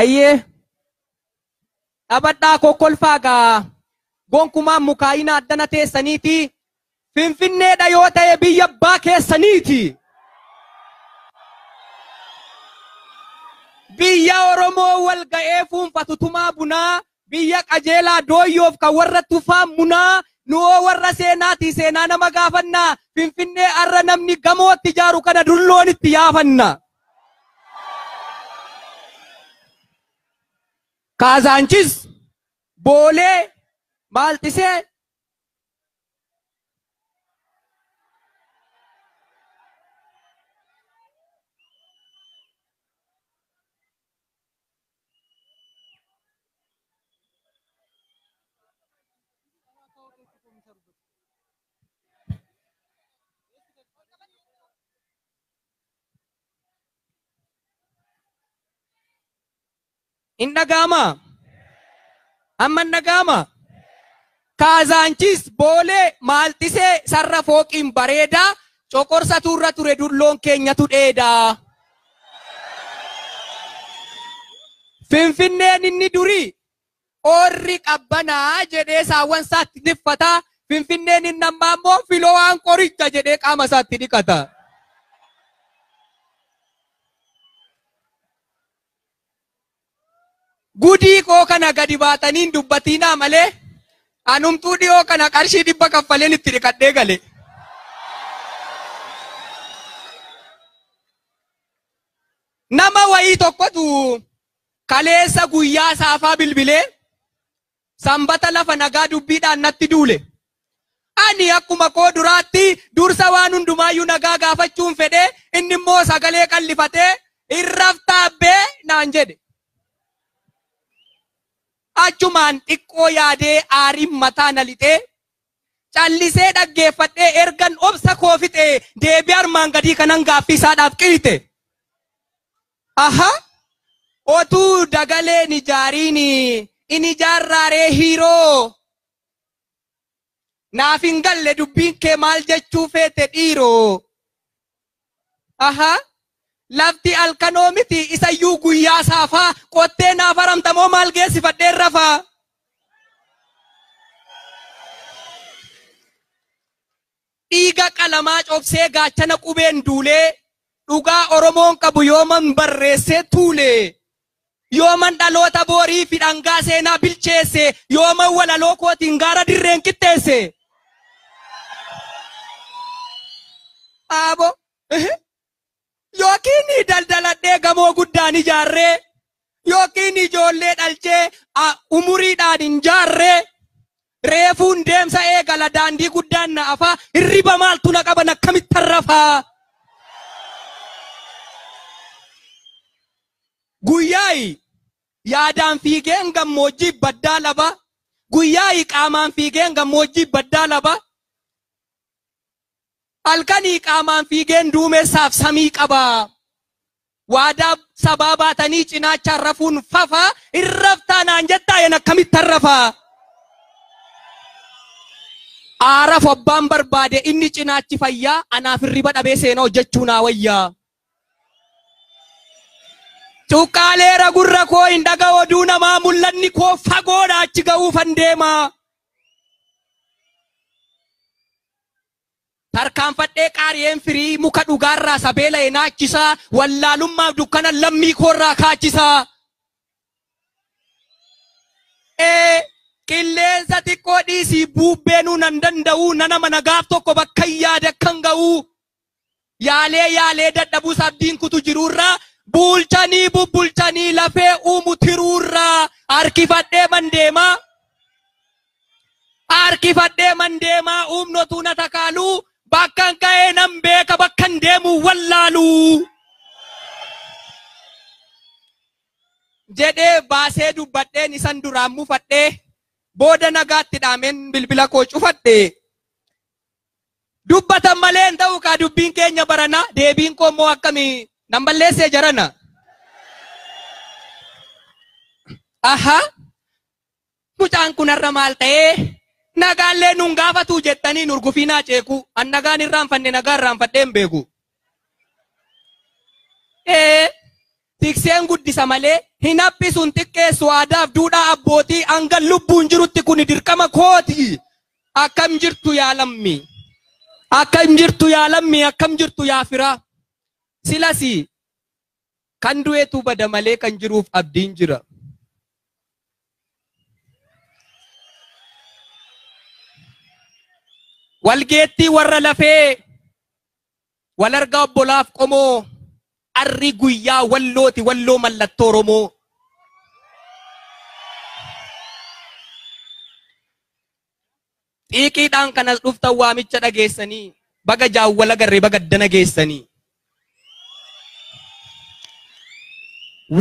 Ayyee taphattaa kokkolfaagaa gonkumaan mukaayina addana teessaniiti Finfinneedha yoo ta'e biyya abbaa keessaniiti. Biyya Oromoo wal ga'ee fuunfatu tumaa bunaa biyya qajeelaa dooyyoof kan warra tufaa munaa nu'oo warra seenaati seenaa nama gaafannaa Finfinnee arra namni gamootti ijaaru kana dulloon itti yaafanna. Kaazaanchis Boolee Maalxisee Indagama Amman Nagama Kaazaanchis Boolee Maalxisee sarra fooqiin bareedaa coqorsa turra ture dulloon keenyatu dheedaa. Finfinneen inni durii orri qabbanaa jedhee saawwan isaatti niffata. Finfinneen inni ammaa immoo filoo waan qoricha jedhee qaama isaatti dhiqata. Gudii koo kana gadi baataniin dubbatinaa malee anumtuu dhiyoo kana qarshii 100 kaffaleen itti dhiqadhee gale. Nama wayii tokkotu kaleessa guyyaa saafaa bilbilee sanbata lafa nagaa dubbiidhaan natti duule. Ani akkuma koo duraatti dursa waan hundumaayyuu nagaa gaafachuun fedhe inni immoo sagalee qallifatee irraftaabbee naan jedhe. Achumaan xiqqoo yaadee aariin mataa na lixee callisee dhaggeeffadhee ergan obsa koo fixee deebii armaan gadii kanan gaaffii isaadhaaf qiyite. Aha otuu dagaleen ijaariin in ijaarraaree hiiroo naaf hin galle dubbiin kee maal jechuu feete dhiiroo. Aha lafti alkanoo miti isayyuu guyyaa saafaa qottee naaf haramtamoo maal geessifadheen rafaa. Dhiiga qalamaa cobsee gaachana qubeen duulee dhugaa Oromoon qabu yooman barreessee tuule. Yooman dhaloota boorii fi dhangaa seenaa bilcheesse yooman walaloo kootiin gaara dirreen qixxeesse. Aabo yookiin daldaladhee gamoo guddaan ijaarree yookiin ijoollee dhalchee umuriidhaan hin jaarree reefuun deemsa eegala daandii guddaan na afaa hirriba maaltu na qaban akkamitti rafaa. Guyyaayi yaadaan fiigeen gammoojjii baddaa laba guyyaayi qaamaan fiigeen gammoojjii baddaa laba. Halkanii qaamaan fiigeen duumessaaf samii qaba. Waadaa sabaa baatanii cinaachaan rafuun fafa irraftaa naan jettaa yen akkamitti rafaa. Aaraaf abbaan barbaade inni cinaachi fayyaa anaaf hirriba dhabee seenaa hojjechuu naa wayyaa. Cuqqaaleera gurra koo hin dhaga oduu namaa mul'anni koo fagoodha achi ga'uufan deemaa. Tarkaanfadhee qaariyeen firii muka dhugaarraa sabeela enaachisaa wallaalummaaf dukkana lammii koorraa kaachisaa. Qilleensa xiqqoo dhiisii buubbeenuu nan danda'uu nanama nagaaf tokko bakka yaada kan ga'uu. Yaalee dadhabuu sabdiin kutu jiruurraa bulchanii bubbulchanii lafee uumu tiruurraa harkifadhee mandeemaa. Harkifadhee mandeemaa uumnotuu na takaaluu. Bakkan ka'ee nan beeka bakkan deemu wallaalu. Jedhee baasee dubbadheen isan duraan mufadhee booda nagaatti dhaameen bilbila koo cufadhee. Dubbatan malee hin ta'u kaa dubbiin keenya barana deebiin koo immoo akkamii nan balleessee jarana. Aha mucaan kun har'a maal ta'ee. Nagaalee nun gaafatu jettanii nurgufinaa ceeku an nagaan irraanfanne nagaa irraanfadheen beeku. tikseen guddisa malee hin haphisuun xiqqeessu aadaaf duudhaa abbootii hanga lubbuun jirutti kun dirqama kooti. Akkam jirtu yaa lammi? Akkam jirtu yaa lammi? Akkam jirtu yaa firaa? Silasi kan du'eetu bada malee kan jiruuf abdiin jira. Walgeettii warra lafee wal argaa obbolaaf qomoo arri guyyaa wallooti walloo mallattoo Oromoo. Xiiqiidhaan kanas dhuftan waamicha dhageessanii baga jaawwala garree baga dana geessanii.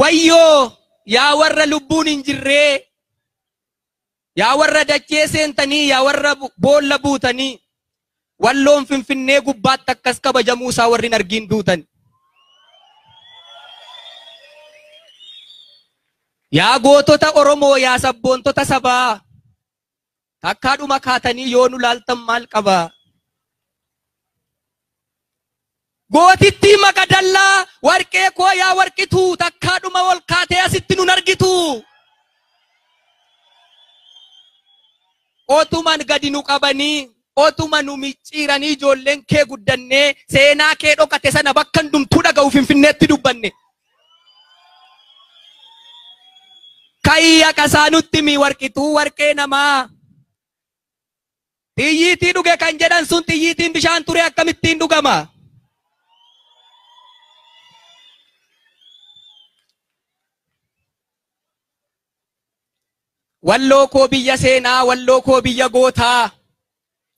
Wayyoo yaa warra lubbuun hin jirree, yaa warra dachee seentanii, yaa warra boolla buutanii, walloon Finfinnee gubbaatti akkas kabajamuu isaa warri hin argiin duutan. Yaa gootota Oromoo, yaa sabboontota sabaa, takkaadhuma kaatanii yoo nu laaltan maal qabaa? Gootittii Makadallaa warqee koo yaa warqituu takkaadhuma ol kaatee asitti nun argitu. Otuman gadi nu qabanii, otuma nu micciiranii ijoolleen kee guddannee seenaa kee dhokate sana bakka hundumtuu dhaga'u Finfinneetti dubbanne. Kayya qasaanutti mi warqituu warqee namaa. Xiyyiitii dhuge kan jedhan sun xiyyiitiin bishaan ture akkamittiin dhugama? Walloo koo biyya seenaa, walloo koo biyya gootaa.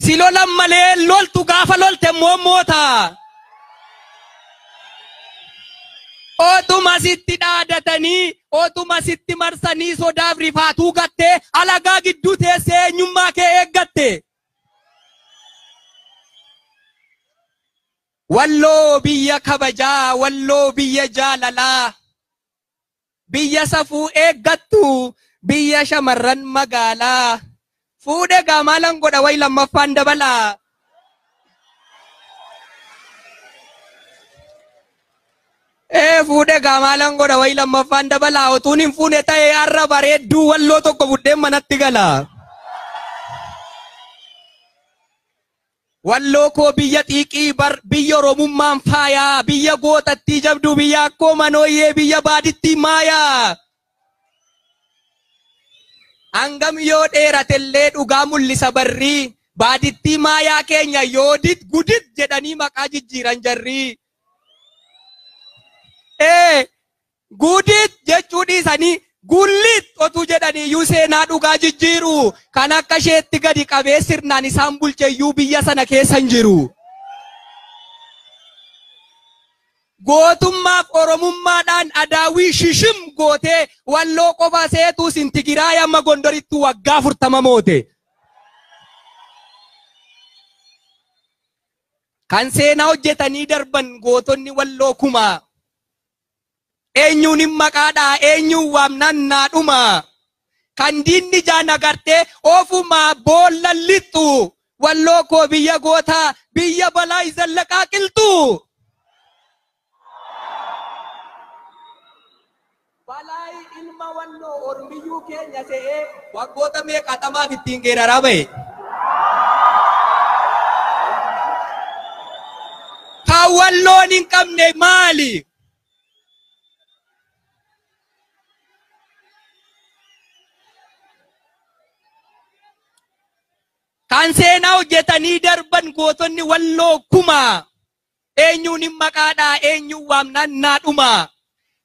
Si lolan malee loltu gaafa lolte moommoota. Otuma sitti dhaadatanii, otuma sitti marsanii sodaaf rifaatuu gattee alagaa gidduu teessee eenyummaa kee eeggatte. Walloo biyya kabajaa, walloo biyya jaalalaa, biyya safuu eeggattu, biyya shamarran magaalaa. Fuudhe gaamaalan godha way lammaffaan dabalaa. Fuudhe gaamaalan godha way lammaffaan dabalaa. Otuun hin fuune ta'e har'a bareedduu walloo tokko buddeen manatti gala. Walloo koo biyya xiiqii biyya Oromummaan faayaa, biyya gootattii jabduu, biyya akkoo manooyyee, biyya baadittii maayaa. Hangam yoo dheeratellee dhugaa mul'isa barrii, baadittii maayaa keenya yoodit gudit jedhanii maqaa jijjiiran jarrii. Gudit jechuu dhiisanii gullit otuu jedhanii iyyuu seenaa dhugaa jijjiiru. Kan akka isheetti gadi qabee sirnaan isaan bulcheeyyuu biyya sana keessa hin jiru. Gootummaaf Oromummaadhaan adaawii shishim gootee walloo qofa seetuu Sintigiraay amma Gondoritti waggaa 40 moote. Kan seenaa hojjetanii darban gootonni walloo kumaa. Eenyuun hin maqaadhaa, eenyuun waamnan naadhuma. Kan diinni jaan agartee ofumaa boolla lixxu. Walloo koo biyya gootaa, biyya balaa Zallaqaa qilxu. Balaa ilma walloo Oromiyyuu keenya se'ee waggoota meeqatamaaf ittiin geeraraa ba'e. Kan walloon hin qabne maali? Kan seenaa hojjetanii darban gootonni walloo kumaa. Eenyuun hin maqaadhaa, eenyuun waamnan naadhuma.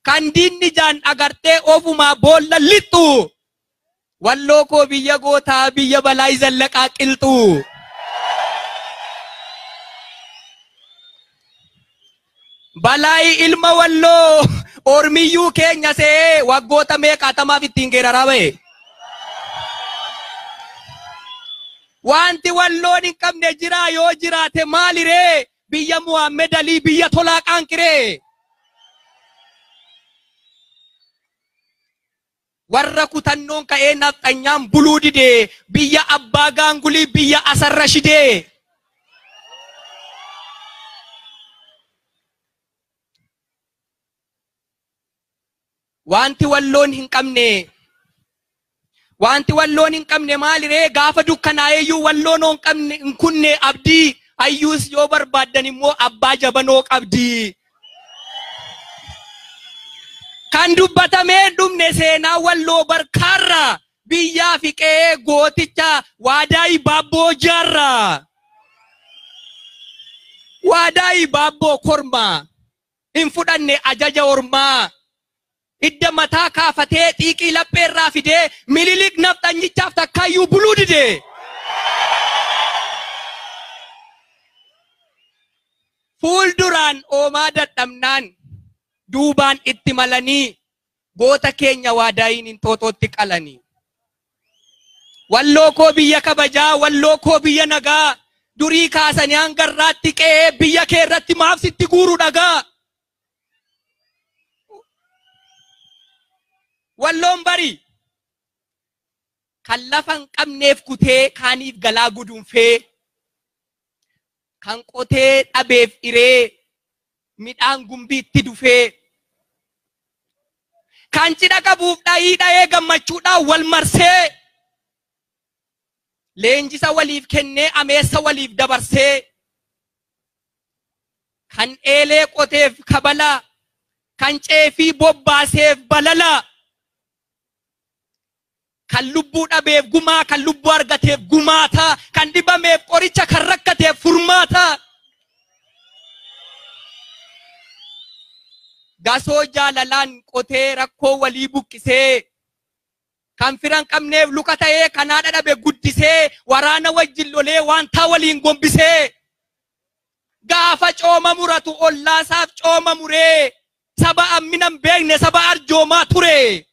Kan diinni jaan agartee ofumaa boolla lixxu. Walloo koo biyya gootaa, biyya balaa Zallaqaa qilxu. Balaayi ilma walloo Oromiyyuu keenya se'ee waggoota meeqatamaaf ittiin geeraraa ba'e. Wanti walloon hin qabne jiraa yoo jiraate maaliree? Biyya Muhammed Alii, biyya tolaa qaanqiree. Warra kutannoon ka'ee nafxanyaan buluu didee, biyya Abbaa Gaangulii, biyya Asarra Shidee. wanti walloon hin qabne maali ree gaafa dukkanaa'eeyyuu walloon hin qabne hin kunne abdii ayyuus yoo barbaaddan immoo abbaa jabanoo qabdi. Kan dubbatamee dhumne seenaa walloo barkaarra biyyaa fi qe'ee gooticha Waadaayi Baabboo jaarra. Waadaayi Baabboo korma hin fudhanne ajaja ormaa. Idda mataa kaafatee xiiqii lapheerraa fidee Minilik nafxanyichaaf takkaayyuu buluu dide. Fuulduraan oomaa dadhabnaan duubaan itti malanii goota keenya Waadaayiin Inxooxootti qalanii. Walloo koo biyya kabajaa, walloo koo biyya nagaa, durii kaasanii hangarraatti qe'ee biyya kee irratti maaf sitti guuru dhagaa. Walloon bari kan lafa hin qabneef kutee kaaniif galaa gudunfee, kan qotee dhabeef iree midhaan gumbiitti dufee, kan cidha qabuuf dhayii dhayee gammachuudhaan wal marsee, leenjisa waliif kennee ameessa waliif dabarsee, kan eelee qoteef kabala, kan ceefii bobbaaseef balala, kan lubbuu dhabeef gumaa, kan lubbuu argateef gumaata, kan dhibameef qoricha, kan rakkateef furmaata. Gasoo jaalalaan qotee rakkoo walii buqqisee, kan firan qabneef luka ta'ee kan haadha dhabe guddisee, waraana wajjin lolee waantaa waliin gombisee, gaafa cooma muratu ollaasaaf cooma muree, saba amminan beekne saba arjoomaa ture.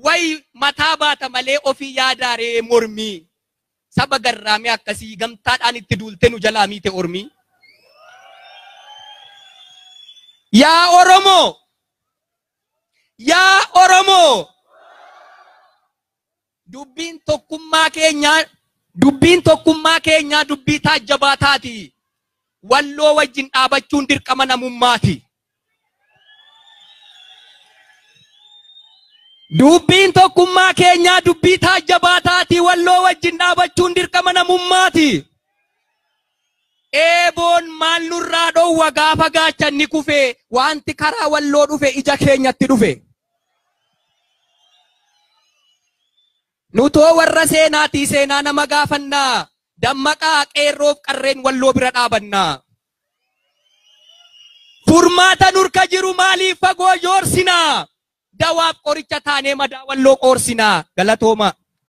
Way mataa baata malee ofii yaadaaree mormii. Saba garraamee akkasii gamtaadhaan itti duulte nu jalaa miite ormii. Yaa Oromoo! Yaa Oromoo! Dubbiin tokkummaa keenyaa dubbii taajjabaa taati. Walloo wajjin dhaabachuun dirqama namummaati. Dubbiin tokkummaa keenyaa dubbii taajjabaa taati. Walloo wajjin dhaabachuun dirqama namummaati. Eeboon maal nurraa dhoowwa gaafa gaachanni kufe, wanti karaa walloo dhufe ija keenyatti dhufe. Nutoo warra seenaatii seenaa nama gaafannaa, dammaqaa qeerroof qarreen walloo bira dhaabannaa. Furmaata nurka jiru maaliif fagoo joorsinaa? Dawaaf qoricha taanee madaa walloo qoorsinaa. Galatooma.